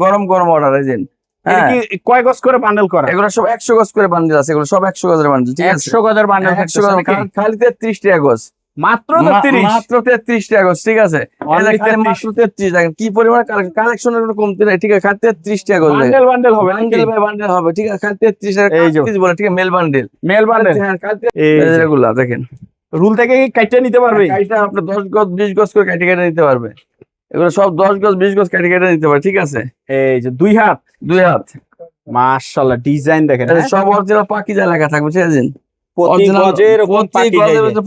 গরম গরম order agent. এটা কি কয় গজ করে বান্ডেল করা? এগুলো সব 100 গজ করে বান্ডেল আছে, এগুলো সব 100 গজের বান্ডেল, ঠিক আছে? 100 গজের বান্ডেল 100 গজ খালি 33 টাকা গজ, মাত্র 33 মাত্র 33 টাকা গজ, ঠিক আছে? Only খালি মাত্র 33 দেখেন কি পরিমাণ কালেকশনের কোনো কমতি নাই, ঠিক আছে? খালি 33 টাকা গজ, বান্ডেল বান্ডেল হবে নাকি? বান্ডেল বাই বান্ডেল হবে, ঠিক আছে? খালি 33 টাকা এই যে বলে, ঠিক আছে? মেল বান্ডেল, মেল বান্ডেল হ্যাঁ খালি এই যে এগুলা দেখেন রুল থেকে কি কাইটা নিতে পারবে? কাইটা আপনি 10 গজ 20 গজ করে কাইটা কেটে নিতে পারবে, এগুলো সব 10 গজ 20 গজ কাইটা কেটে নিতে পারবে, ঠিক আছে? এই যে 2 হাত, 2 হাত, মাশাআল্লাহ ডিজাইন দেখেন, সব অরিজিনাল পাকিজা লেখা থাকবে, ঠিক আছে? প্রতি গজে এরকম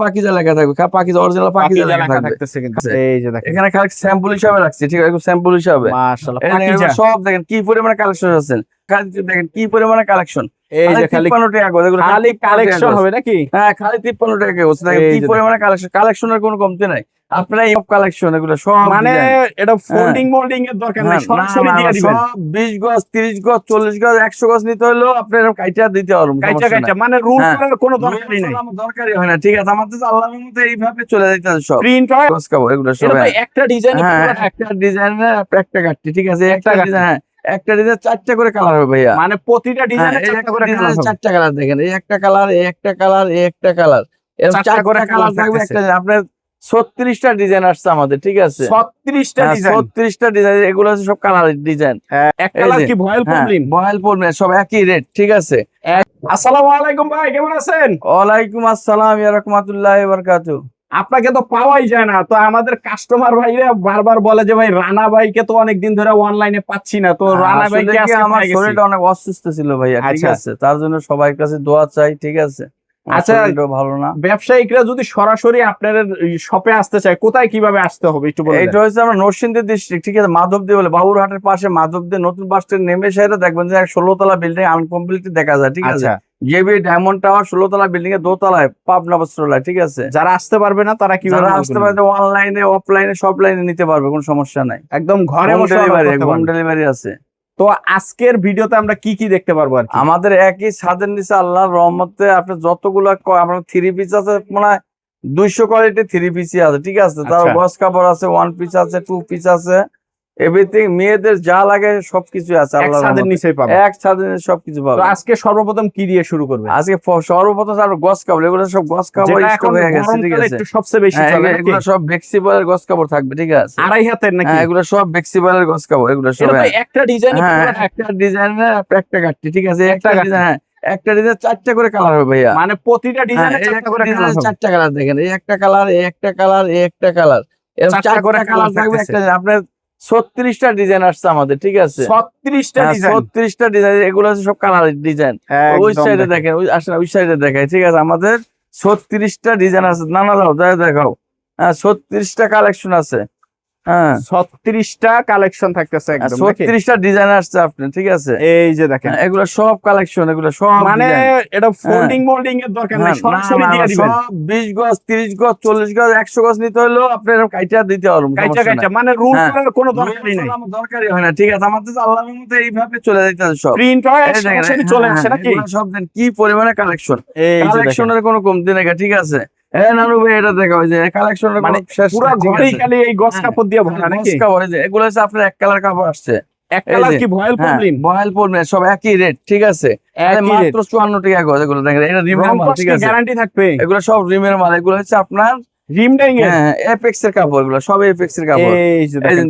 পাকিজা লেখা থাকবে, পাকিজা অরিজিনাল পাকিজা লেখা থাকবে। থাকতেছে কিন্তু এই যে দেখেন এখানে খালি স্যাম্পল হিসাবে রাখছি, ঠিক আছে? স্যাম্পল হিসাবে মাশাআল্লাহ এই দেখেন, পাকিজা। সব দেখেন কি পরিমাণে কালেকশন আছে, খালি দেখেন কি পরিমাণে কালেকশন। এই যে খালি 53 টাকা গজ, এগুলো খালি কালেকশন হবে নাকি? হ্যাঁ খালি 53 টাকা গজ, দেখেন এই কি যে পরিমাণে কালেকশন, কালেকশনের কোনো কমতি নাই। আপনারা এই কালেকশন এগুলো সব মানে design। এটা ফোল্ডিং মোল্ডিং এর দরকার নাই, সরাসরি দিয়ে দিবেন। সব 20 গজ 30 গজ 40 গজ 100 গজ নিতে হলো আপনি এরকম কাইটা দিতে পারবেন, কাইটা কাইটা মানে রুল করার কোনো দরকারই নাই, দরকারই হয় না, ঠিক আছে? আমাদের তো আল্লাহর মতো এইভাবে চলে যাইতেছে সব প্রিন্ট হয় গজ কাবো এগুলো সব। এটা তো একটা ডিজাইনে পুরো একটা ডিজাইনে একটা কাটটি, ঠিক আছে? একটা একটা ডিজাইন, হ্যাঁ একটা ডিজাইন 4টা করে কালার হবে ভাইয়া, মানে প্রতিটা ডিজাইনে এই 4টা করে কালার হবে। 4টা কালার দেখেন, এই একটা কালার, এই একটা কালার, এই একটা কালার, এরকম 4টা 4টা করে কালার থাকবে থাকতেছে। একটা। আপনার 36টা ডিজাইন আসছে আমাদের, ঠিক আছে? 36টা ডিজাইন, 36টা ডিজাইন, এগুলো হচ্ছে সব কালারের ডিজাইন। এক কালার কি ভয়েল প্রবলেম? বয়েল পড়বে সব একই রেট, ঠিক আছে? আসসালামু আলাইকুম ভাই, কেমন আছেন? ওয়ালাইকুম আসসালাম ইয়া রাহমাতুল্লাহি ওয়া বারাকাতুহু। আপনাকে তো পাওয়াই যায় না, তো আমাদের কাস্টমার ভাইরা বারবার বলে যে ভাই রানা ভাইকে তো অনেকদিন ধরে অনলাইনে পাচ্ছি না, তো রানা আসলে ভাইকে কি আজকে আমার পেয়ে গেছি। শরীরটা অনেক অসুস্থ ছিল ভাইয়া, ঠিক আচ্ছা। আছে? তার জন্য সবার কাছে দোয়া চাই, ঠিক আছে? আমার আচ্ছা, শরীরটাও ভালো না। ব্যবসায়িকরা যদি সরাসরি আপনার শপে আসতে চায়, কোথায় কিভাবে আসতে হবে একটু বলে এইটা দেন। হচ্ছে আমরা নরসিংদী ডিস্ট্রিক্ট, ঠিক আছে? মাধবদী বলে বাবুরহাটের পাশে মাধবদী নতুন বাস স্ট্যান্ড নেমে সেটা দেখবেন যে 16 তলা বিল্ডিং আনকমপ্লিট দেখা যায়, ঠিক আছে? আচ্ছা, জেবি ডায়মন্ড টাওয়ার 16 তলা বিল্ডিং এর দোতলায় পাবনা বস্ত্রালয়, ঠিক আছে? যারা আসতে পারবে না তারা কিভাবে যারা আসতে পারে অনলাইনে অফলাইনে সব লাইনে নিতে পারবে, কোনো সমস্যা নাই। একদম ঘরে বসে ডেলিভারি, order করতে হোম পারবে। ডেলিভারি আছে। তো আজকের ভিডিওতে আমরা কি কি দেখতে পারবো আর কি? আমাদের একই ছাদের নিচে আল্লাহর রহমতে আপনার যতগুলা আমরা 3 পিস আছে, মানে 200 কোয়ালিটি 3 পিসই আছে, ঠিক আছে? তার আচ্ছা। গস কাপড় আছে, 1 পিস আছে, 2 পিস আছে, এভরিথিং মেয়েদের যা লাগে সবকিছু আছে এক আল্লাহর ছাদের রহমতে। নিচেই পাবো। এক ছাদের নিচে সবকিছু তো পাবে। আজকে সর্বপ্রথম কি দিয়ে শুরু করবে? আজকে সর্বপ্রথম আমরা গস কাপড়, এগুলো সব গস কাপড় যেটা স্টক এখন হয়ে গেছে, ঠিক গরমকালে আছে? একটু সবচেয়ে বেশি হ্যাঁ, চলে নাকি? এগুলো সব ফ্লেক্সিবলের গস কাপড় থাকবে, ঠিক আছে? আড়াই হাতের নাকি? হ্যাঁ, এগুলো সব ফ্লেক্সিবলের গস কাপড়, এগুলো সব এটা তো একটা ডিজাইনে হ্যাঁ একটা ডিজাইনে একটা কাটটি, ঠিক আছে? একটা একটা ডিজাইন, হ্যাঁ একটা ডিজাইন 4টা করে কালার হবে ভাইয়া, মানে প্রতিটা ডিজাইনে এই 4টা করে কালার ডিজাইনে হবে। 4টা কালার দেখেন, এই একটা কালার, এই একটা কালার, এই একটা কালার, এরকম 4টা করে 4টা কালার থাকবে থাকতেছে। একটা। আপনার 36টা ডিজাইন আসছে আমাদের, ঠিক আছে? 36টা ডিজাইন 36টা ডিজাইন, এগুলো হচ্ছে সব কালারের ডিজাইন। ওই সাইডে দেখেন, ওই আসলে ওই সাইডে দেখাই, ঠিক আছে? আমাদের 36টা ডিজাইন আছে, না না দাও দেখাও। হ্যাঁ 36টা কালেকশন আছে, হ্যাঁ 36টা কালেকশন থাকতেছে একদম নাকি? 36টা ডিজাইন আসছে আপনি, ঠিক আছে? এই যে দেখেন, এগুলো সব কালেকশন, এগুলো সব মানে design। এটা ফোল্ডিং মোল্ডিং এর দরকার নাই, সরাসরি দিয়ে দিবেন। সব 20 গজ 30 গজ 40 গজ 100 গজ নিতে হলো আপনি এরকম কাইটা দিতে পারবেন, কাইটা কাইটা মানে রুল করার কোনো দরকারই নাই, দরকারই হয় না, ঠিক আছে? আমাদের তো আল্লাহর মতো এইভাবে চলে যাইতেছে সব। প্রিন্ট হয় এই দেখেন, সরাসরি চলে আসে নাকি? এগুলো সব দেন কি পরিমাণে কালেকশন, এই যে দেখেন, কালেকশনের কোনো কমতি নাই, ঠিক আছে? নানু ভাই এটা দেখা হয় যে কালেকশনের মানে পুরো ঘরেই খালি এই গস কাপড় দিয়ে ভরা নাকি? এগুলো হচ্ছে আপনার এক কালার কাপড় আসছে, এক কালার কি ভয়েল প্রবলেম? বয়েল পড়বে সব একই রেট, ঠিক আছে? মাত্র 54 টাকা গজ, এগুলো দেখেন এটা রিমের মাল, ঠিক আছে? গ্যারান্টি থাকবে? এগুলো সব রিমের মাল, এগুলো হচ্ছে আপনার রিম ডাইং এর এপেক্স এর কাপড়, এগুলো সব এপেক্স এর কাপড়। এই যে দেখেন,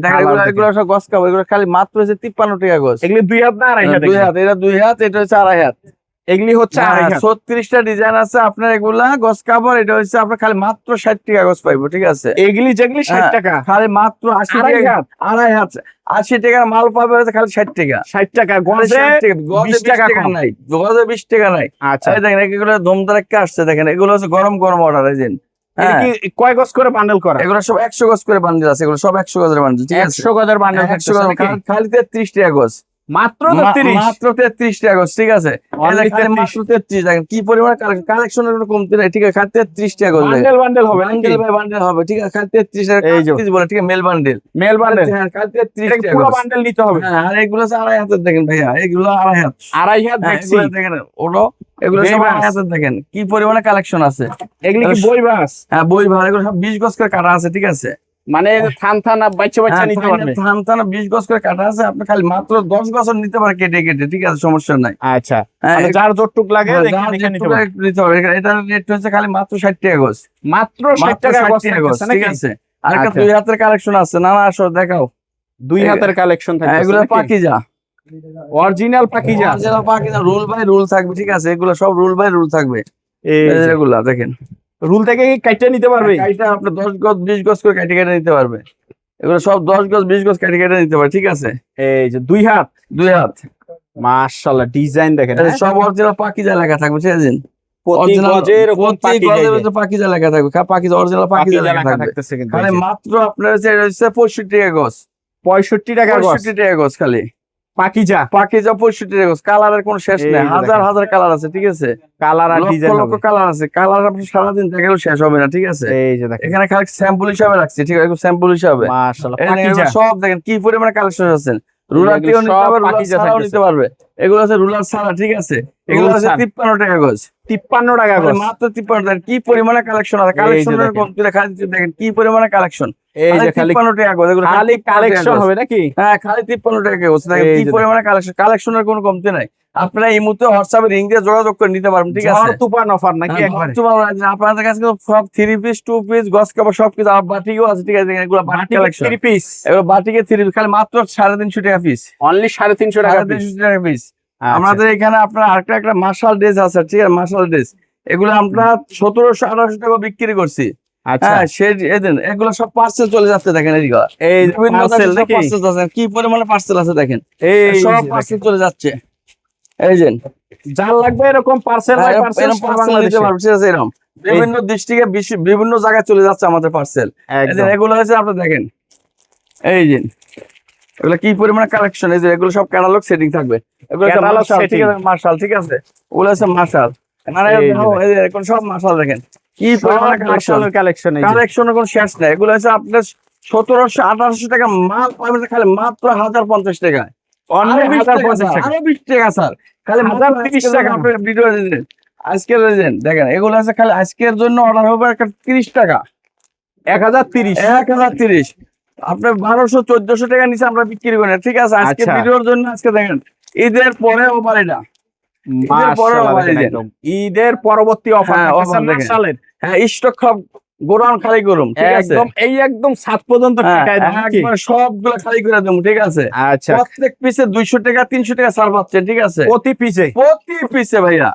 এগুলো সব গজ কাপড়, এগুলো খালি মাত্র হচ্ছে 53 টাকা গজ। এগুলি 2 হাত না আড়াই হাত? 2 হাত, এটা 2 হাত, এটা হচ্ছে আড়াই হাত। এগুলি হচ্ছে আড়াই হাত। 36টা ডিজাইন আছে আপনার, এগুলা গজ কাপড়, এটা হচ্ছে আপনার খালি মাত্র 60 টাকা গজ পাইবো, ঠিক আছে? এগুলি যেগুলি 60 টাকা, খালি মাত্র 80 আড়াই টাকা, হাত। আড়াই হাত 80 টাকার মাল পাবে হচ্ছে খালি 60 টাকা। 60 টাকা গজে, 20 টাকা কম নাই, গজে 20 টাকা নাই। আচ্ছা, এই দেখেন এগুলো ধুমধারাক্কা আসছে, দেখেন এগুলো হচ্ছে গরম গরম অর্ডার এজেন্ট। এটা কি কয় গজ করে বান্ডেল করা? এগুলো সব 100 গজ করে বান্ডেল আছে, এগুলো সব 100 গজের বান্ডেল, ঠিক আছে? 100 গজের বান্ডেল 100 গজ খালি 33 টাকা গজ, মাত্র 33, মাত্র 33 টাকা গজ, ঠিক আছে? Only খালি মাত্র 33 দেখেন কি পরিমাণ কালেকশনের কোনো কমতি নাই, ঠিক আছে? খালি 33 টাকা গজ, বান্ডেল বান্ডেল হবে নাকি? বান্ডেল বাই বান্ডেল হবে, ঠিক আছে? খালি 33 টাকা এই যে বলে, ঠিক আছে? মেল বান্ডেল, মেল বান্ডেল, হ্যাঁ খালি 33 এটা টাকা পুরো গজ। বান্ডেল নিতে হবে। হ্যাঁ আর এগুলো হচ্ছে আড়াই হাতের, দেখেন ভাইয়া এগুলো আড়াই হাত, আড়াই হাত হ্যাঁ, দেখছি। এগুলো দেখেন ওলো, এগুলো সব বেবাস। আড়াই হাতের, দেখেন কি পরিমাণে কালেকশন আছে। এগুলি কি বই বাস? হ্যাঁ বই ভাড়া, এগুলো সব 20 গজ করে কাটা আছে, ঠিক আছে? মানে থান থানা বাচ্চা বাচ্চা নিতে পারবে। থান থানা 20 গজ করে কাটা আছে, আপনি খালি মাত্র 10 গজ নিতে পারেন কেটে কেটে, ঠিক আছে, সমস্যা নাই। আচ্ছা, হ্যাঁ, মানে যার যতটুক লাগে হ্যাঁ, দেখে যার দেখে নিতে যেটুকু পারবে। একটু নিতে পারবে। এটার রেট হচ্ছে খালি মাত্র 60 টাকা গজ। মাত্র 60 মাত্র টাকা 60 গজ টাকা গজ, থাকতেছে ঠিক নাকি? আছে। আর একটা আচ্ছা। 2 হাতের কালেকশন আছে, না না আসো দেখাও। দুই হাতের কালেকশন হ্যাঁ, থাকতেছে এগুলো নাকি? Pakeezah, original Pakeezah. Original Pakeezah, rule by rule থাকবে, ঠিক আছে, এগুলো সব রুল বাই রুল থাকবে। এই এই যে যে, এগুলা দেখেন, রুল থেকে কি কাইটা নিতে পারবে? এটা আপনি 10 গজ 20 গজ করে কেটে কেটে নিতে পারবে। এগুলো সব 10 গজ 20 গজ কেটে কেটে নিতে পারবে, ঠিক আছে। এই যে 2 হাত, 2 হাত, মাশাআল্লাহ ডিজাইন দেখেন। এই হ্যাঁ? সব অরিজিনাল পাকিজা লেখা থাকবে, ঠিক আছে। প্রতি অরিজিনাল গজে এরকম প্রতি পাকিজা গজের এই যে, মধ্যে পাকিজা লেখা থাকবে, পাকিজা অরিজিনাল পাকিজা পাকিজা লেখা লেখা থাকবে। থাকতেছে কিন্তু। খালি এই যে, মাত্র আপনার হচ্ছে 65 টাকা গজ, 65 টাকা গজ 65 টাকা গজ খালি। পাকিজা। পাকিজা 65 টাকা গজ, কালারের কোনো শেষ এই নেই, যে হাজার দেখেন। হাজার কালার আছে, ঠিক আছে। কালার আর লক্ষ ডিজাইন লক্ষ হবে। কালার আছে, কালার আপনি সারাদিন দেখালেও শেষ হবে না, ঠিক আছে। এই যে দেখেন, এখানে খালি স্যাম্পল হিসাবে রাখছি, ঠিক আছে, স্যাম্পল হিসাবে। মাশাআল্লাহ এই দেখেন, পাকিজা। এগুলো সব দেখেন কি পরিমাণে কালেকশন আছে। রুলার এগুলো দিয়েও নিতে সব পারবে, রুলার পাকিজা ছাড়াও থাকতেছে। নিতে পারবে। এগুলো আছে রুলার ছাড়া, ঠিক আছে। এগুলো রুল আছে ছাড়। 53 টাকা গজ, 53 টাকা মানে গজ। মাত্র 53 টাকা। কি পরিমাণে কালেকশন আছে, এই যে কালেকশনের দেখেন। কমতি খালি দেখেন কি পরিমাণে কালেকশন। এই যে খালি 53 টাকা গজ, এগুলো খালি 53 টাকা কালেকশন গজ। হবে নাকি? হ্যাঁ, খালি 53 টাকা গজ, দেখেন এই কি যে পরিমাণে কালেকশন, কালেকশনের কোনো কমতি নাই। আপনারা এই মুহূর্তে হোয়াটসঅ্যাপে রিং দিয়ে যোগাযোগ করে নিতে পারবেন, ঠিক আছে। ঝড় তুফান অফার নাকি হ্যাঁ, একবারে? আপনাদের কাছে কিন্তু সব 3 পিস 2 পিস গস কাপড় সবকিছু, আর বাটিকও আছে, ঠিক আছে। এগুলো বাটিক কালেকশন, 3 পিস এগুলো বাটিকে 3 পিস খালি মাত্র 350 টাকা পিস, অনলি 350 টাকা পিস। 350 টাকা পিস। আচ্ছা, আমাদের এখানে আপনার আরেকটা একটা মার্শাল ড্রেস আছে, ঠিক আছে, মার্শাল ড্রেস। এগুলো আমরা 1700 1800 টাকা বিক্রি করছি। আচ্ছা। হ্যাঁ, এগুলো সব পার্সেল চলে যাচ্ছে, দেখেন এদিকে এই বিভিন্ন পার্সেল দেশে সব নাকি? পার্সেল আছে, কি পরিমাণে পার্সেল আছে দেখেন, এই সব যে পার্সেল দেখেন। চলে যাচ্ছে। এই যে যার লাগবে এরকম পার্সেল বাই পার্সেল এরকম সারা পার্সেল নিতে বাংলাদেশে। পারবে, ঠিক আছে, এরকম বিভিন্ন ডিস্ট্রিক্টে বিভিন্ন জায়গায় চলে যাচ্ছে আমাদের পার্সেল। এই যে একদম। এগুলো হচ্ছে আপনি দেখেন, এই যে এগুলো কি পরিমাণে কালেকশন, এই যে এগুলো সব ক্যাটালগ সেটিং থাকবে। এগুলো হচ্ছে Catalog মার্শাল, ঠিক setting। আছে, মার্শাল, ঠিক আছে, ওগুলো হচ্ছে মার্শাল। মানে এই যে দেখো, এই যে এগুলো সব মার্শাল দেখেন কি পরিমাণে কালেকশন, মার্শালের কালেকশন এই যে। কালেকশনের কোনো শেষ নেই। এগুলো হচ্ছে আপনার 1700 1800 টাকা মাল পাবেন খালি মাত্র 1050 টাকা। অনলি আরো 20 টাকা 1050 স্যার, টাকা। আরো 20 টাকা স্যার, খালি মাত্র 1030 আজকের টাকা। জন্য আপনার ভিডিও দিলেন, আজকের দিলেন দেখেন, এগুলো আছে খালি আজকের জন্য অর্ডার হবে একটা 30 টাকা, 1030। 1030। আপনার 1200 1400 টাকা নিচে আমরা বিক্রি করি না, ঠিক আছে। আজকে আচ্ছা। ভিডিওর জন্য আজকে দেখেন, ঈদের পরে অফার এটা, ঈদের পরে মাশাআল্লাহ অফার, দেখেন একদম ঈদের পরবর্তী অফার হ্যাঁ, থাকতেছে offer দেখেন। মাশাআল্লাহ। হ্যাঁ, স্টক সব গোডাউন খালি করুম, ঠিক আছে। একদম এই একদম 7 পর্যন্ত হ্যাঁ, টিকায় দাও নাকি? একবার সবগুলো খালি করে দেবো, ঠিক আছে। আচ্ছা, প্রত্যেক পিসে 200 টাকা 300 টাকা ছাড় পাচ্ছেন, ঠিক আছে, প্রতি পিসে প্রতি পিসে ভাইয়া।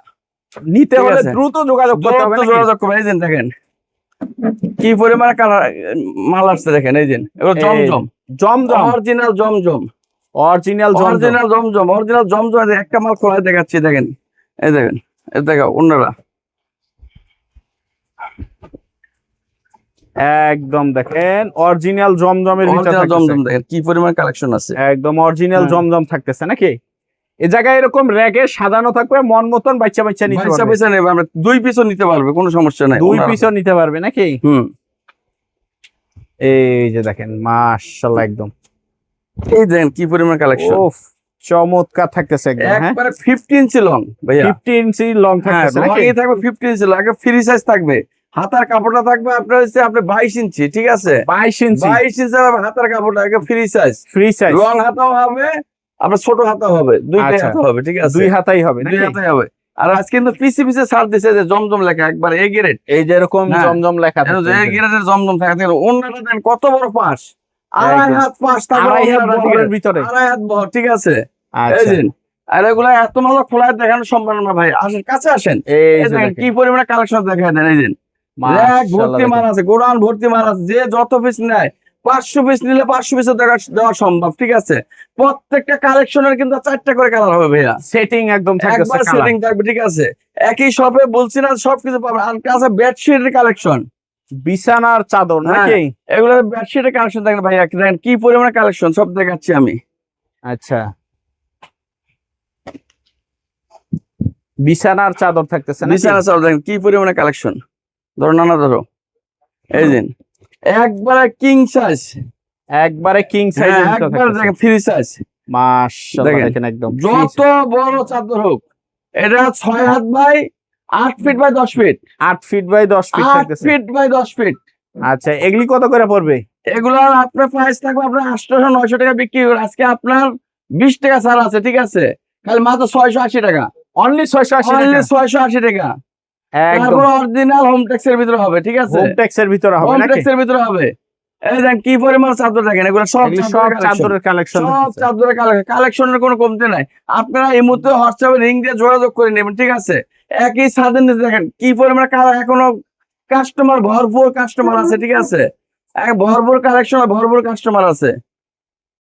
নিতে ঠিক হলে আছে। দ্রুত যোগাযোগ করতে হবে দ্রুত নাকি? যোগাযোগ করবেন। এই যে দেখেন কি পরিমাণে কালার মাল আসছে, দেখেন এই যে এগুলো জমজম, জমজম, অরিজিনাল জমজম, অরিজিনাল জমজম। অরিজিনাল জমজম, অরিজিনাল জমজম। এই যে একটা মাল খোলা দেখাচ্ছি, দেখেন এই দেখেন, এই দেখাও অন্যরা, একদম দেখেন অরিজিনাল জমজমের ভিতর অরিজিনাল থাকতেছে। জমজম দেখেন কি পরিমাণ কালেকশন আছে। একদম অরিজিনাল হ্যাঁ। জমজম থাকতেছে নাকি? এই জায়গায় এরকম র‍্যাকে সাজানো থাকবে, মন মতন বাচ্চা বাচ্চা নিতে পয়সা পারবে। পয়সা নেবে, আমরা 2 পিসও নিতে পারবে, কোনো সমস্যা নাই, 2 ওনারা। পিসও নিতে পারবে নাকি? হুম, এই যে দেখেন মাশাআল্লাহ একদম। এই দেখেন কি পরিমাণ কালেকশন, ওফ চমৎকার থাকতেছে একদম। হ্যাঁ, একবারে 50 ইঞ্চি লং ভাইয়া। 50 ইঞ্চি লং হ্যাঁ, থাকতেছে নাকি? লংই থাকবে 50 ইঞ্চি, আগে ফ্রি সাইজ থাকবে। হাতার কাপড়টা থাকবে আপনার হচ্ছে আপনি 22 ইঞ্চি, ঠিক আছে, 22 ইঞ্চি 22 ইঞ্চি হবে হাতার কাপড়টা, আগে free size. Free size. Long হাতাও হবে, আপনার ছোট হাতাও হবে, দুইটাই আচ্ছা। হাতা হবে, ঠিক আছে, 2 হাতাই হবে দুই নাকি? হাতাই হবে। আর আজকে কিন্তু পিসি পিসে ছাড় দিছে, যে জমজম লেখা একবার এ গ্রেড, এই যে এরকম হ্যাঁ। জমজম লেখা এ থাকতেছে। গ্রেডের জমজম থাকে, দেখেন অন্যটা দেন কত বড় পাশ, 2.5 হাত পাশ, তারপর 2.5 হাত অন্যটা, ঠিক বহরের আছে, ভিতরে। 2.5 হাত বহর, ঠিক আছে। এই আচ্ছা, যে আর এগুলা এত ভালো খোলা দেখানো সম্ভব না ভাই, আসেন কাছে আসেন। এই এই যে দেখেন দেখেন কি পরিমাণে কালেকশন দেখায় দেন, এই যে র‍্যাক মাশাআল্লাহ ভর্তি মাল দেখেন। আছে, গোডাউন ভর্তি মাল আছে, যে যত পিস নেয় 500 পিস নিলে 500 পিসের দেওয়া সম্ভব, ঠিক আছে। প্রত্যেকটা কালেকশনের কিন্তু 4টা করে কালার হবে ভাইয়া, সেটিং একদম থাকতেছে একবার কালার। সেটিং থাকবে, ঠিক আছে। একই শপে বলছি না সবকিছু পাবেন। আর আছে বেডশিটের কালেকশন, বিছানার চাদর হ্যাঁ, নাকি? এগুলো বেডশিটের কালেকশন দেখেন ভাইয়া, দেখেন কি পরিমাণে কালেকশন, সব দেখাচ্ছি আমি। আচ্ছা, বিছানার চাদর থাকতেছে নাকি? বিছানা চাদর দেখেন কি পরিমাণে কালেকশন, ধরো নানা ধরো, এই যে একবারে কিং সাইজ, একবারে কিং সাইজের ভিতর একবার থাকতেছে। দেখেন ফ্রি সাইজ, মাশাআল্লাহ দেখেন। দেখেন একদম যত বড় চাদর হোক, এটা 6 হাত by 8 feet by 10 feet, 8 feet by 10 feet 8 থাকতেছে। Feet by 10 feet. আচ্ছা, এগুলি কত করে পড়বে? এগুলার আপনার প্রাইস থাকবে আপনার 800-900 টাকা বিক্রি করে, আজকে আপনার 20 টাকা ছাড় আছে, ঠিক আছে, খালি মাত্র 680 টাকা, অনলি 680 অনলি টাকা 680 টাকা। একদম তারপর অরিজিনাল হোম ট্যাক্সের ভিতরে হবে, ঠিক আছে, হোম ট্যাক্সের ভিতরে হবে হোম নাকি? ট্যাক্সের ভিতরে হবে। এই দেখেন কি পরিমাণ চাদর দেখেন, এগুলো সব এগুলি সব চাদরের চাদরের কালেকশন সব চাদরের কালেকশনের কোনো কমতি নাই। আপনারা এই মুহূর্তে হোয়াটসঅ্যাপে লিংক দিয়ে যোগাযোগ করে নেবেন, ঠিক আছে। একই ছাদের নিচে দেখেন কি পরিমাণ কালার, এখনো কাস্টমার ভরপুর কাস্টমার আছে, ঠিক আছে, ভরপুর কালেকশন, ভরপুর কাস্টমার আছে।